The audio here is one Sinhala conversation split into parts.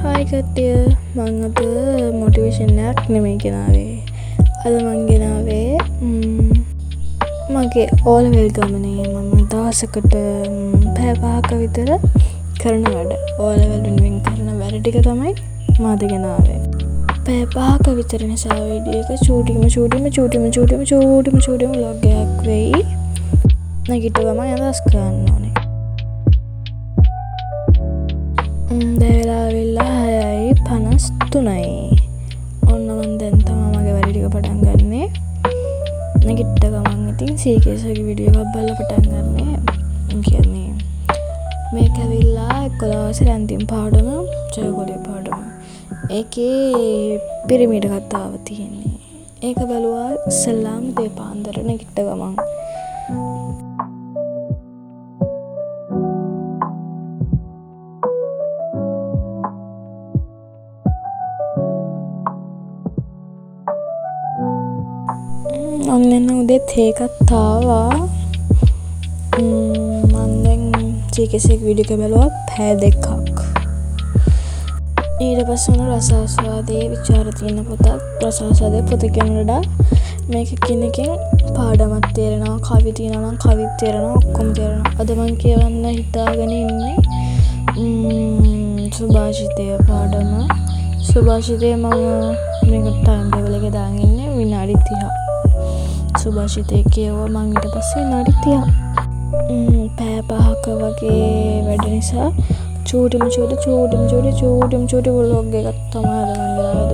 හායි කට්ටිය මං අද මොටිවේෂන් එකක් නෙමෙයි ගෙනාවේ. අද මං ගෙනාවේ මගේ ඕලෙවල් ගමනේ මම දවසකට පැය 5ක විතර කරන වැඩ. ඕලෙවල් වෙනුවෙන් කරන වැඩ ටික තමයි මම අද ගෙනාවේ. පැය 5ක විතර නිසා වීඩියෝ එක චූටිම vlog එකක් වෙයි. නැගිට ගමන් අදහස් කරන්න ඕනේ. දැන් වෙලා 6:53යි. ඔන්න මම දැන් තමයි මගේ වැඩ ටික පටන් ගන්නෙ. නැගිට ගමන් ඉතින් සීකේසගේ වීඩියෝ එකක් බලලා පටන් ගන්නෙ. කියන්නේ මේක ඇවිල්ලා 11 රැන්දිම් පාඩම ජයගොඩේ පාඩම. ඒකේ පිරමීඩ කතාව තියෙන්නේ. ඒක බලුවා ඉස්සෙල්ලාම දෙපාන්දර නැගිට ගමන්. ඔන්න උදේත් ඒකත් ආවා. මම දැන් සීකේසගේ වීඩියෝ එක බලුවා පැය 2ක්. ඊට පස්සේ රසාස්වාදයේ විචාර තියෙන පොතක්. රසාස්වාදයේ පොත කියන වඩා මේක කිනකින් පාඩමක් තේරෙනවා, කවි තියෙනවා නම් කවිත් තේරෙනවා, ඔක්කොම තේරෙනවා. අද මම කියවන්න හිතාගෙන ඉන්නේ සුභාෂිතය පාඩම. සුභාෂිතය මම මේක ටයිම් ටේබල් එකේ දාගෙන ඉන්නේ විනාඩි 30. සුභාෂිතය කියවුවා මම ඊට පස්සේ විනාඩි 30. පැය 5ක වගේ වැඩ නිසා චූටිම vlog එකක් තමයි අද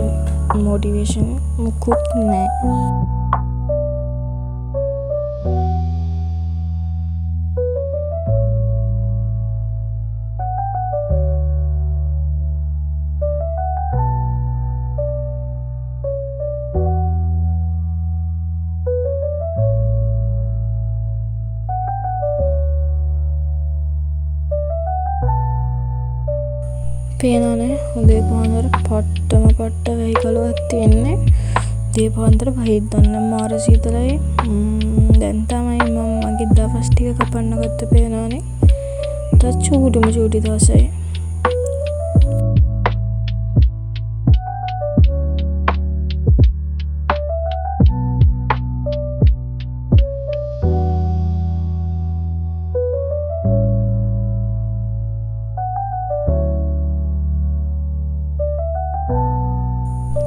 මොටිවේෂන් මුකුත් නැහැ. පේනවනේ උදේ පාන්දර පට්ට වෙහිකලුවක් තියෙන්නේ. උදේ පාන්දර වහිද්දන්න මාර සීතලයි. දැන් තමයි මම මගේ දවස් ටික කපන්න ගත්ත පේනවනේ. තත් චූටි දවසයි.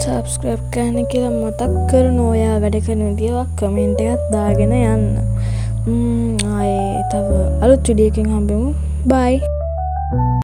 සබ්ස්ක්‍රයිබ් කරන්න කියලා මතක් කරන ඔයා වැඩ කරන විදිය කමෙන්ට් එකක් දාගෙන යන්න. ආයේ තව අලුත් වීඩියෝ එකකින් හම්බෙමු. බයි.